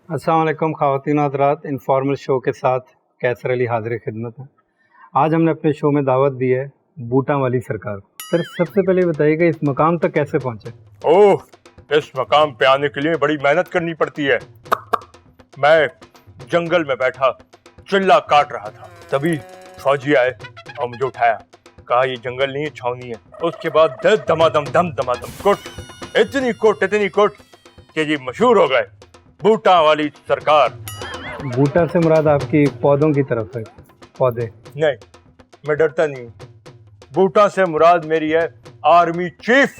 अस्सलाम वालेकुम ख़वातीन हज़रात, इनफॉर्मल शो के साथ कैसर अली हाज़िर खिदमत है। आज हमने अपने शो में दावत दी है बूटा वाली सरकार को। सर सबसे पहले बताइएगा इस मकाम तक कैसे पहुँचे? ओह, इस मकाम पे आने के लिए बड़ी मेहनत करनी पड़ती है। मैं जंगल में बैठा चिल्ला काट रहा था, तभी फौजी आए और मुझे उठाया, कहा ये जंगल नहीं है छावनी है। उसके बाद दम दमादम कुट, इतनी कुट कि जी मशहूर हो गए बूटा वाली सरकार। बूटा से मुराद आपकी पौधों की तरफ है? पौधे नहीं, मैं डरता नहीं हूँ। बूटा से मुराद मेरी है आर्मी चीफ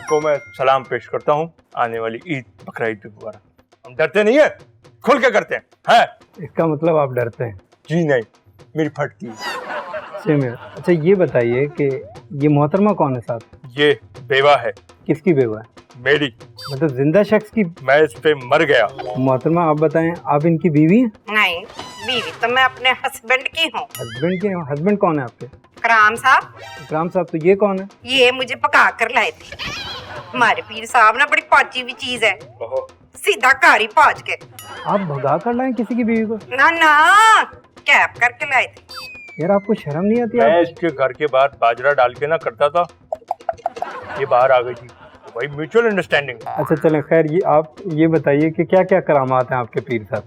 को मैं सलाम पेश करता हूँ आने वाली ईद बकरा ईद मुबारक। हम डरते नहीं है, खुल के करते हैं। इसका मतलब आप डरते हैं? जी नहीं, मेरी फटती है। सेम है। अच्छा ये बताइए कि ये मोहतरमा कौन है साहब? ये बेवा है। किसकी बेवा है? मेरी। मतलब जिंदा शख्स की? मैं इस पे मर गया। मोहतरमा आप बताएं, आप इनकी बीवी हैं? नहीं, बीवी तो मैं अपने हस्बैंड की हूँ। हस्बैंड की? हस्बैंड कौन है आपके? कराम साहब। इकराम साहब, तो ये कौन है? ये मुझे पका कर लाए थे हमारे पीर साहब ना, बड़ी पाची हुई चीज है, सीधा घर ही पहुंच के। आप भगा कर लाए किसी की बीवी को? ना ना, कैप करके लाए थे। यार आपको शर्म नहीं आती? मैं इसके घर के बाहर बाजरा डाल के ना करता था, ये बाहर आ गई थी, तो भाई म्यूचुअल अंडरस्टैंडिंग। अच्छा चलें, खैर ये आप ये बताइए कि क्या क्या करामात हैं आपके पीर साहब?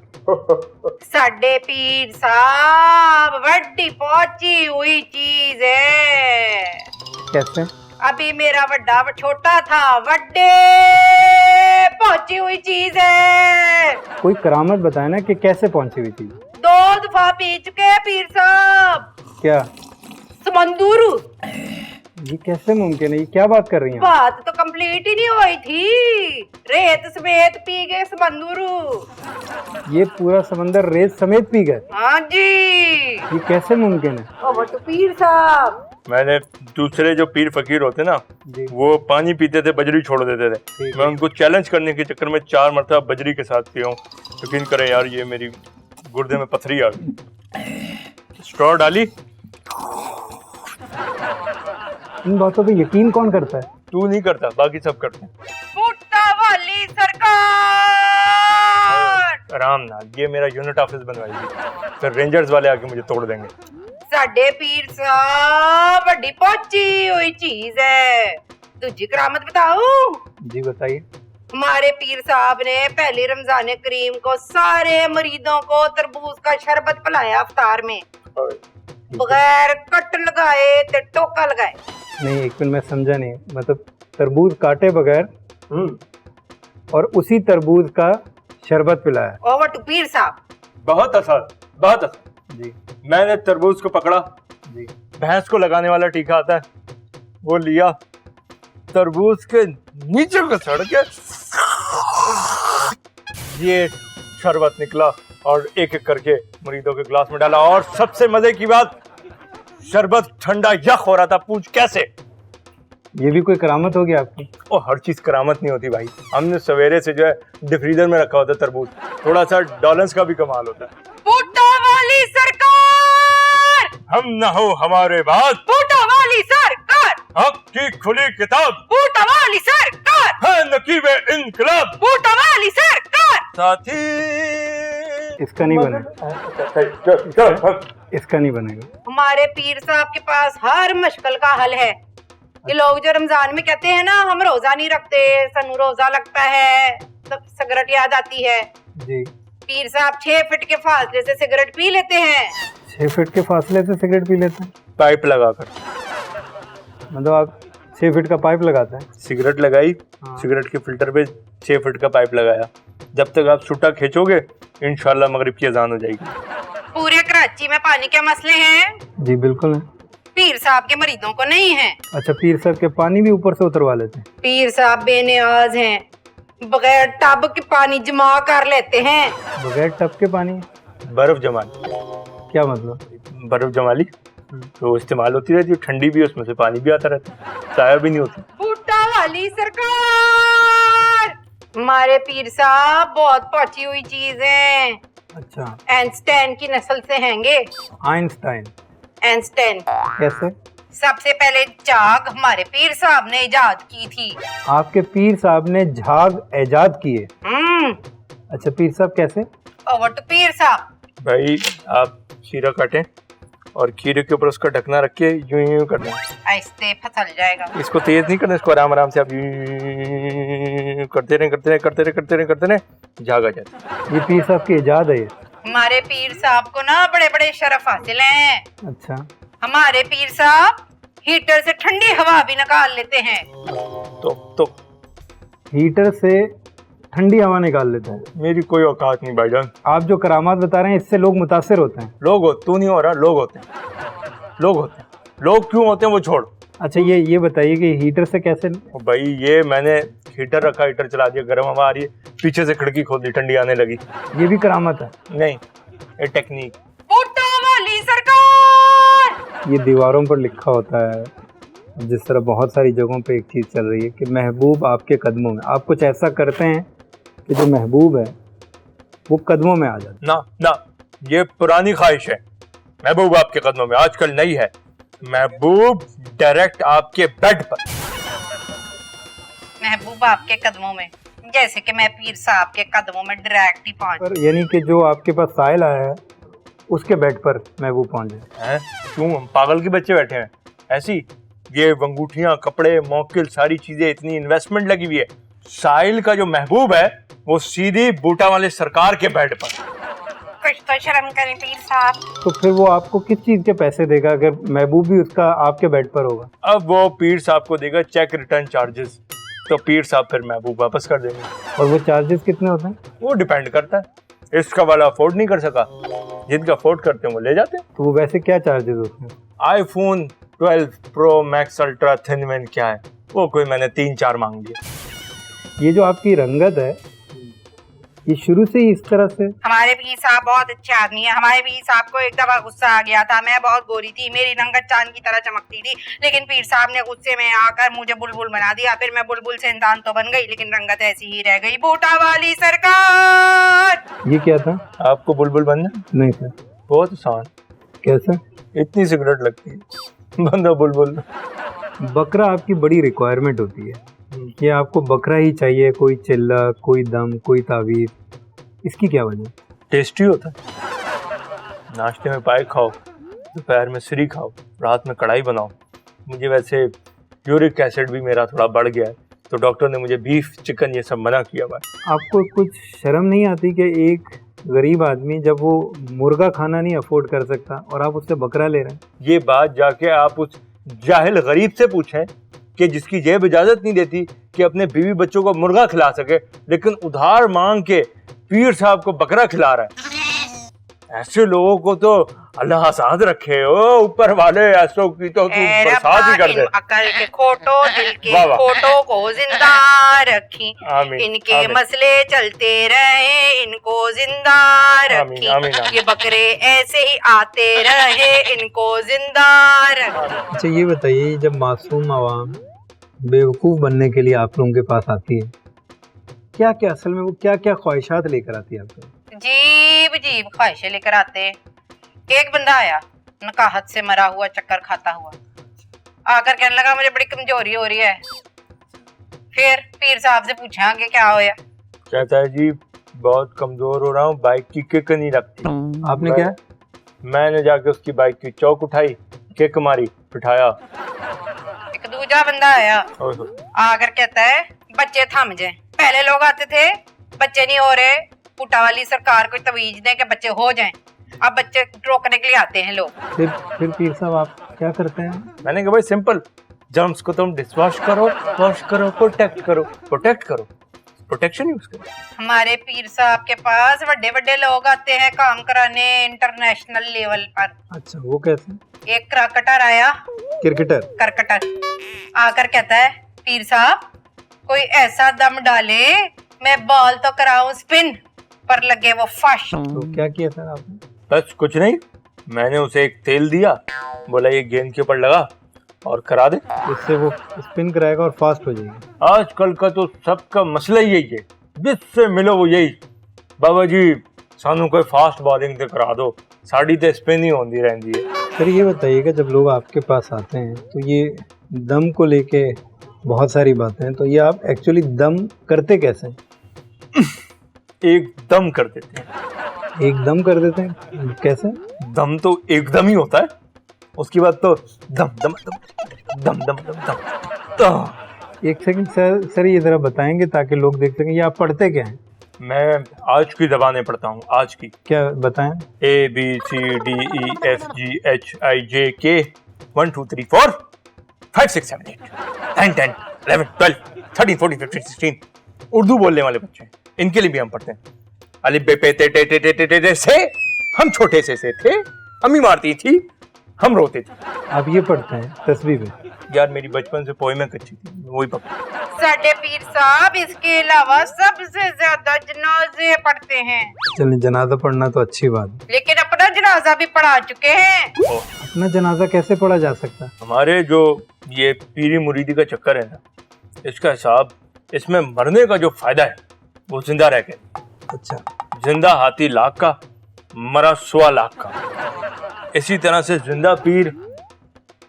साडे पीर साहब बड़ी पहुंची हुई चीज है। कैसे? अभी मेरा वड्डा छोटा था, वड्डे पहुंची हुई चीज है। कोई करामत बताए ना कि कैसे पहुंची हुई थी। 2 दफा पी चुके हैं पीर साहब। क्या समंदूरू। ये कैसे मुमकिन है? ये क्या बात कर रही हैं? बात तो कंप्लीट ही नहीं हुई थी। रेत समेत पी गए समंदूरू। ये पूरा समंदर रेत समेत पी गए? हाँ जी। ये कैसे मुमकिन है? ओ वो तो पीर साहब। मैंने दूसरे जो पीर फकीर होते ना, जी। वो पानी पीते थे, बजरी छोड़ देते थे। मैं उनको चैलेंज करने के चक्कर में 4 मरतबा बजरी के साथ पिया हूँ। यकीन करें यार, ये मेरी गुर्दे में पथरी आ गई। स्ट्रॉ डाली। इन बातों पे यकीन कौन करता है? तू नहीं करता, बाकी सब करते हैं। बूटा वाली सरकार। आराम ना, ये मेरा यूनिट ऑफिस बनवाएगी, फिर रेंजर्स वाले आके मुझे तोड़ देंगे। साडे पीर साहब बड़ी पहुंची हुई चीज है। तुझी करामत बताऊं? जी बताइए। हमारे पीर साहब ने पहले रमजान करीम को सारे मरीजों को तरबूज का शरबत पिलाया अफ्तार में, बगैर कट लगाए ते टोका लगाए। नहीं, एक मिनट, मैं समझा नहीं। मतलब तरबूज काटे बगैर और उसी तरबूज का शरबत पिलाया? ओवर टू पीर साहब। बहुत आसान, बहुत आसान। जी। मैंने तरबूज को पकड़ा, जी। भैंस को लगाने वाला टीका आता है, वो लिया, तरबूज के नीचे को सड़ के ये शरबत निकला और एक एक करके मुरीदों के गिलास में डाला। और सबसे मजे की बात, शरबत ठंडा यख हो रहा था। पूछ कैसे? ये भी कोई करामत होगी आपकी? ओ, हर चीज करामत नहीं होती भाई। हमने सवेरे से जो है डिफ्रीजर में रखा होता है तरबूज, थोड़ा सा डॉलर्स का भी कमाल होता है। बूटा वाली सरकार। हम न हो हमारे बाद, बूटा वाली सरकार। हक की खुली किताब, बूटा वाली सरकार। है नकीबे इनकलाब। बूटा वाली सरकार। साथी इसका नहीं बनेगा, इसका नहीं बनेगा। हमारे पीर साहब के पास हर मुश्किल का हल है। ये लोग जो रमजान में कहते हैं ना हम रोजा नहीं रखते, सनु रोजा लगता है, तब सिगरेट याद आती है। जी। पीर साहब 6 फीट के फासले से सिगरेट पी लेते हैं। 6 फीट के फासले से सिगरेट पी लेते हैं? पाइप लगाकर। मतलब आप 6 फीट का पाइप लगाते हैं? सिगरेट लगाई, सिगरेट के फिल्टर पे 6 फीट का पाइप लगाया। जब तक आप छुट्टा खींचोगे इंशाल्लाह मगरिब की अजान हो जाएगी। पूरे कराची में पानी के मसले हैं, जी बिल्कुल है। पीर साहब के मरीजों को नहीं है। अच्छा, पीर साहब के पानी भी ऊपर से उतरवा लेते हैं? पीर साहब बेनियाज हैं, बगैर टब के पानी जमा कर लेते हैं। बगैर टब के पानी? बर्फ जमा ली। क्या मतलब? बर्फ जमा ली तो इस्तेमाल होती रहती है, ठंडी भी, उसमें से पानी भी आता रहता है, साया भी नहीं होती। बूटा वाली सरकार। हमारे पीर साहब बहुत पहुंची हुई चीज है। अच्छा। आइंस्टाइन की नस्ल से हैंगे। आइंस्टाइन? आइंस्टाइन। कैसे? सबसे पहले झाग हमारे पीर साहब ने इजाद की थी। आपके पीर साहब ने झाग ईजाद किए? अच्छा, पीर साहब कैसे? ओवर टू पीर साहब। भाई आप खीरा काटें और खीरे के ऊपर उसका ढकना रख के यूं यूं करना है। ऐसे फसल जाएगा। इसको तेज नहीं करना, इसको आराम आराम से आप यूं करते रहे, झाग आ जाता है। ये पीर साहब की इजाद है ये? हमारे पीर साहब को ना बड़े बड़े शरफ हासिल हैं। अच्छा, हमारे पीर साहब हीटर से ठंडी हवा भी निकाल लेते हैं। तो हीटर से ठंडी हवा निकाल लेते हैं? मेरी कोई औकात नहीं भाईजान। आप जो करामात बता रहे हैं इससे लोग मुतासिर होते हैं? तू नहीं हो रहा, लोग होते हैं। लोग क्यों होते हैं वो छोड़। अच्छा, ये बताइए कि हीटर से कैसे? भाई ये मैंने हीटर रखा, हीटर चला दिया, गर्म हवा आ रही है, पीछे से खिड़की खोल दी, ठंडी आने लगी। ये भी करामात है? नहीं, ये टेक्निक। बूटा वाली सरकार। ये दीवारों पर लिखा होता है, जिस तरह बहुत सारी जगहों पे एक चीज़ चल रही है कि महबूब आपके कदमों में। आप कुछ ऐसा करते हैं कि जो महबूब है वो कदमों में आ जाता है। ना, ये पुरानी ख्वाहिश है। महबूब आपके कदमों में आजकल नहीं है, महबूब डायरेक्ट आपके बेड पर। महबूब आपके कदमों में, जैसे कि मैं पीर साहब के कदमों में डायरेक्ट ही पहुंच। पर यानी कि जो आपके पास साहिल आया है उसके बेड पर महबूब पहुंच जाए। हैं? क्यों हम पागल के बच्चे बैठे हैं? ऐसी ये अंगूठियां, कपड़े, मौकिल, सारी चीजें, इतनी इन्वेस्टमेंट लगी हुई है। साहिल का जो महबूब है वो सीधी बूटा वाले सरकार के बेड पर। कुछ तो शर्म करें पीर साहब। तो फिर वो आपको किस चीज़ के पैसे देगा अगर महबूब भी उसका आपके बेड पर होगा? अब वो पीर साहब को देगा चेक रिटर्न चार्जेस, तो पीर साहब फिर महबूब वापस कर देंगे। और वो चार्जेस कितने होते हैं? वो डिपेंड करता है, इसका वाला अफोर्ड नहीं कर सका, जिनका अफोर्ड करते हैं वो ले जाते हैं। तो वो वैसे क्या चार्जेस होते हैं? IPhone 12 pro max ultra thin क्या है वो कोई मैंने 3-4 मांग लिया। ये जो आपकी रंगत है ये शुरू से ही इस तरह से? हमारे पीर साहब बहुत अच्छे आदमी है। हमारे पीर साहब को एक दफा गुस्सा आ गया था, मैं बहुत गोरी थी, मेरी रंगत चांद की तरह चमकती थी, लेकिन पीर साहब ने गुस्से में आकर मुझे बुलबुल बना दिया। फिर मैं बुलबुल से इंसान तो बन गई, लेकिन रंगत ऐसी ही रह गई। बूटा वाली सरकार। ये क्या था? आपको बुलबुल बनना? नहीं सर। बहुत आसान। कैसे? इतनी सिगरेट लगती है, बंदा बुलबुल। बकरा आपकी बड़ी रिक्वायरमेंट होती है कि आपको बकरा ही चाहिए, कोई चिल्ला, कोई दम, कोई तावीज़, इसकी क्या वजह? टेस्टी होता है। नाश्ते में पाए खाओ, दोपहर में सरी खाओ, रात में कढ़ाई बनाओ। मुझे वैसे यूरिक एसिड भी मेरा थोड़ा बढ़ गया है, तो डॉक्टर ने मुझे बीफ, चिकन ये सब मना किया हुआ है। आपको कुछ शर्म नहीं आती कि एक गरीब आदमी जब वो मुर्गा खाना नहीं अफोर्ड कर सकता और आप उससे बकरा ले रहे हैं? ये बात जाके आप उस जाहिल गरीब से पूछें कि जिसकी जेब इजाजत नहीं देती कि अपने बीवी बच्चों को मुर्गा खिला सके, लेकिन उधार मांग के पीर साहब को बकरा खिला रहा है। ऐसे लोगों को तो अल्लाह आसाद रखे। ओ ऊपर वाले ऐसों की तो तू बरसात ही कर दे। अकल के खोटो दिल के वाह वाह। खोटो को जिंदा रखी, आमीन, इनके आमीन। मसले चलते रहे, इनको जिंदा रखी। आमीन, आमीन। ये बकरे ऐसे ही आते रहे, इनको जिंदा रखी। अच्छा, ये बताइए, जब मासूम आवाम बेवकूफ़ बनने के लिए आप लोगों के पास आती है, क्या क्या असल में वो क्या क्या ख्वाहिशात लेकर आती है आपको? जीब जीब ख्वाहिशें लेकर आते। एक बंदा आया नकाहत से मरा हुआ, चक्कर खाता हुआ, आकर कहने लगा मुझे बड़ी कमजोरी हो रही है। फिर पीर साहब से पूछा कि क्या होया? कहता है जी बहुत कमजोर हो रहा हूँ, बाइक की किक नहीं लगती। आपने क्या? मैंने जाके उसकी बाइक की चौक उठाई, किक मारी, बिठाया। एक दूसरा बंदा आया, आकर कहता है बच्चे थम जाए। पहले लोग आते थे बच्चे नहीं हो रहे, बूटा वाली सरकार को तवीज दें कि बच्चे हो जाएं। अब बच्चे रोकने के लिए आते हैं लोग। फिर पीर साहब आप क्या करते हैं? मैंने कहा भाई सिंपल, जर्म्स को तुम डिशवॉश करो, वॉश करो, प्रोटेक्ट करो, प्रोटेक्शन यूज करो। हमारे पीर साहब के पास बड़े बड़े लोग आते हैं काम कराने इंटरनेशनल लेवल पर। अच्छा, वो कैसे? एक क्रिकेटर आया, क्रिकेटर आकर कहता है पीर साहब कोई ऐसा दम डाले मैं बॉल तो कराऊं स्पिन, पर लगे वो फश। तो क्या किया सर आपने? बस कुछ नहीं, मैंने उसे एक तेल दिया, बोला ये गेंद के ऊपर लगा और करा दे, उससे वो स्पिन कराएगा और फास्ट हो जाएगा। आजकल का तो सबका मसला ही यही है, जिससे मिलो वो यही, बाबा जी सानू कोई फास्ट बॉलिंग ते करा दो, साड़ी ते स्पिन ही होंदी रहंदी है। सर ये बताइएगा, जब लोग आपके पास आते हैं तो ये दम को लेके बहुत सारी बातें हैं, तो ये आप एक्चुअली दम करते कैसे हैं? एकदम कर देते हैं। एकदम कर देते हैं कैसे? दम तो एकदम ही होता है, उसके बाद तो दम दम दम दम दम दम दम दम। एक सेकंड सर ये ज़रा बताएंगे ताकि लोग देख सकें, ये आप पढ़ते क्या हैं? मैं आज की ज़बानें पढ़ता हूँ, आज की। क्या बताएं? ABCDEFGHIJK 1 2 3 4 5 6 7 8 9 10 11 12 13 14 15 16 उर्दू बोलने वाले बच्चे हैं, इनके लिए भी हम पढ़ते हैं। अलिफ बे पे ते टे टे टे टे टे से हम छोटे से थे, अम्मी मारती थी, हम रोते थे। आप ये पढ़ते हैं तस्बीह में? यार मेरी बचपन से पोएमें कच्ची थी, वही पढ़ता। साडे पीर साहब इसके अलावा सबसे ज्यादा जनाजे पढ़ते हैं, चलिए जनाजा पढ़ना तो अच्छी बात है, लेकिन अपना जनाजा भी पढ़ा चुके हैं। अपना जनाजा कैसे पढ़ा जा सकता है? हमारे जो ये पीरी मुरीदी का चक्कर है ना, इसका हिसाब, इसमें मरने का जो फायदा है वो जिंदा रह के। अच्छा, जिंदा हाथी लाख का, मरा 1.25 लाख का। इसी तरह से जिंदा पीर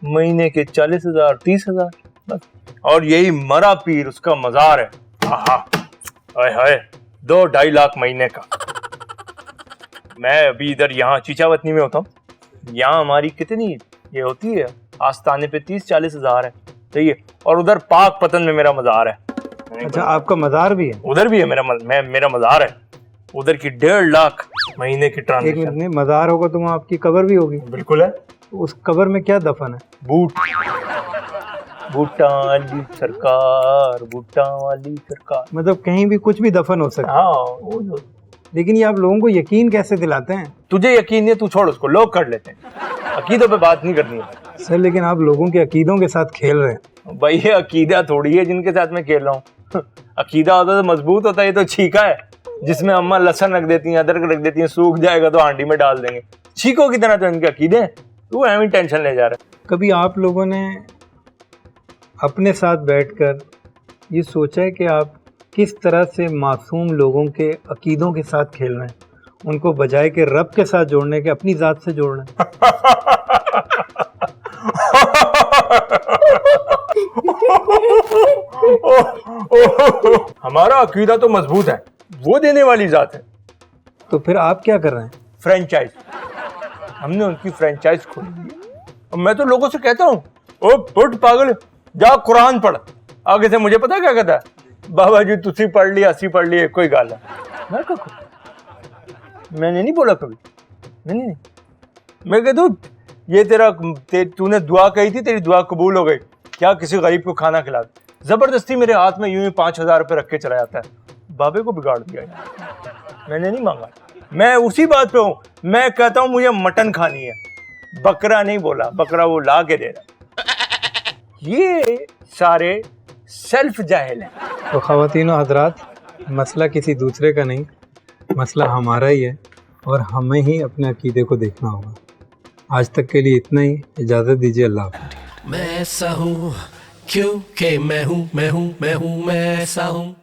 महीने के 40,000 30,000 बस, और यही मरा पीर उसका मजार है। आहा, हाय हाय, 2-2.5 लाख महीने का। मैं अभी इधर यहाँ चीचावतनी में होता हूँ, यहाँ हमारी कितनी ये होती है, आस्ताने पे 30-40 हजार है, सही है। और उधर पाक पतन में मेरा मजार है। अच्छा आपका मजार भी है? उधर भी है मेरा मजार है, उधर की 1.5 लाख महीने की एक ट्रांजेक्शन। मिनट, नहीं मजार होगा तो वहाँ आपकी कब्र भी होगी? बिल्कुल है। उस कब्र में क्या दफन है? बूटा वाली सरकार, बूटा वाली सरकार। मतलब कहीं भी कुछ भी दफन हो सकता है। हाँ, वो जो लेकिन ये आप लोगों को यकीन कैसे दिलाते हैं? तुझे यकीन नहीं है, तू छोड़ उसको, लोग कर लेते हैं। अकीदों पे बात नहीं करनी है सर लेकिन आप लोगों के अकीदों के साथ खेल रहे हैं। भाई। ये अकीदा थोड़ी है जिनके साथ मैं खेल रहा हूँ। अकीदा होता तो मजबूत होता है, ये तो छीका है जिसमें अम्मा लहसुन रख देती हैं, अदरक रख देती हैं, सूख जाएगा तो हांडी में डाल देंगे। छीकों की तरह तो इनके अकीदे हैं, तू एवं टेंशन ले जा रहा है। कभी आप लोगों ने अपने साथ बैठकर ये सोचा है कि आप किस तरह से मासूम लोगों के अकीदों के साथ खेल रहे हैं, उनको बजाय के रब के साथ जोड़ने के अपनी ज़ात से जोड़ रहे हैं? हमारा अकीदा तो मजबूत है, वो देने वाली जात है। तो फिर आप क्या कर रहे हैं? फ्रेंचाइज, हमने उनकी फ्रेंचाइज खोली है। और मैं तो लोगों से कहता हूँ, ओ पुट पागल, जा कुरान पढ़। आगे से मुझे पता क्या कहता है, बाबा जी तुसी पढ़ लिया, असी पढ़ लिया, कोई गाल है। मैंने नहीं बोला कभी, नहीं। मैं कहता हूँ ये तूने दुआ कही थी, तेरी दुआ कबूल हो गई, क्या किसी गरीब को खाना खिला दे। जबरदस्ती मेरे हाथ में यूं ही 5,000 रुपये रख के चला जाता है। बाबे को बिगाड़ दिया यार, मैंने नहीं मांगा। मैं उसी बात पे हूँ, मैं कहता हूँ मुझे मटन खानी है, बकरा नहीं बोला, बकरा वो ला के दे रहा। ये सारे सेल्फ जाहिल हैं। तो ख़वातीनो हज़रात, मसला किसी दूसरे का नहीं, मसला हमारा ही है और हमें ही अपने अकीदे को देखना होगा। आज तक के लिए इतना ही, इजाज़त दीजिए, अल्लाह हाफ़िज़। मैं ऐसा हूँ क्योंकि मैं हूँ मैं ऐसा हूँ।